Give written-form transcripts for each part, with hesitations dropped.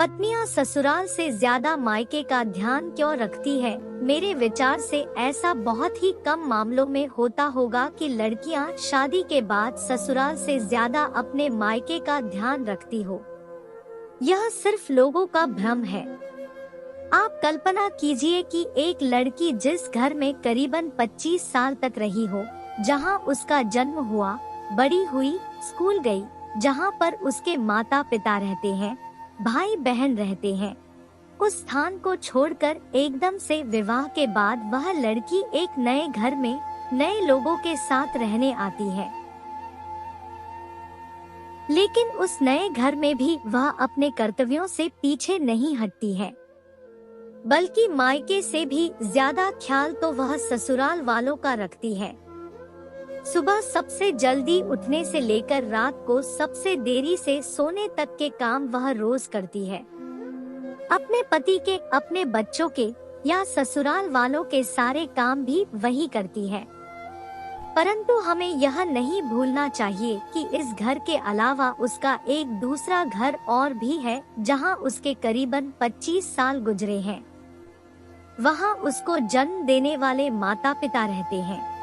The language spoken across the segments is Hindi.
पत्नियां ससुराल से ज्यादा मायके का ध्यान क्यों रखती है? मेरे विचार से ऐसा बहुत ही कम मामलों में होता होगा कि लड़कियां शादी के बाद ससुराल से ज्यादा अपने मायके का ध्यान रखती हो। यह सिर्फ लोगों का भ्रम है। आप कल्पना कीजिए कि एक लड़की जिस घर में करीबन 25 साल तक रही हो, जहां उसका जन्म हुआ, बड़ी हुई, स्कूल गई, जहां पर उसके माता पिता रहते हैं, भाई बहन रहते हैं, उस स्थान को छोड़कर एकदम से विवाह के बाद वह लड़की एक नए घर में नए लोगों के साथ रहने आती है। लेकिन उस नए घर में भी वह अपने कर्तव्यों से पीछे नहीं हटती है, बल्कि मायके से भी ज्यादा ख्याल तो वह ससुराल वालों का रखती है। सुबह सबसे जल्दी उठने से लेकर रात को सबसे देरी से सोने तक के काम वह रोज करती है। अपने पति के, अपने बच्चों के या ससुराल वालों के सारे काम भी वही करती है। परंतु हमें यह नहीं भूलना चाहिए कि इस घर के अलावा उसका एक दूसरा घर और भी है, जहां उसके करीबन 25 साल गुजरे हैं। वहां उसको जन्म देने वाले माता पिता रहते हैं।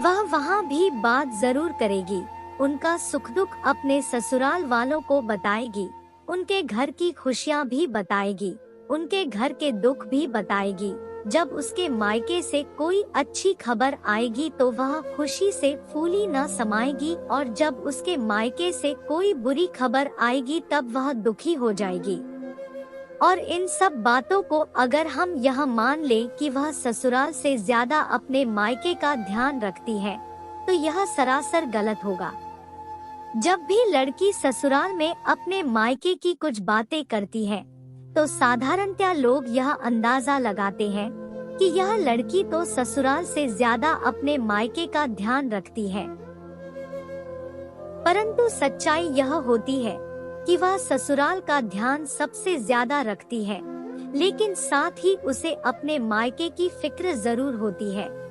वह वहाँ भी बात जरूर करेगी, उनका सुख दुख अपने ससुराल वालों को बताएगी, उनके घर की खुशियाँ भी बताएगी, उनके घर के दुख भी बताएगी। जब उसके मायके से कोई अच्छी खबर आएगी तो वह खुशी से फूली न समाएगी, और जब उसके मायके से कोई बुरी खबर आएगी तब वह दुखी हो जाएगी। और इन सब बातों को अगर हम यह मान लें कि वह ससुराल से ज्यादा अपने मायके का ध्यान रखती है, तो यह सरासर गलत होगा। जब भी लड़की ससुराल में अपने मायके की कुछ बातें करती है, तो साधारणतया लोग यह अंदाजा लगाते हैं कि यह लड़की तो ससुराल से ज्यादा अपने मायके का ध्यान रखती है। परंतु सच्चाई यह होती है कि वह ससुराल का ध्यान सबसे ज्यादा रखती है, लेकिन साथ ही उसे अपने मायके की फिक्र जरूर होती है।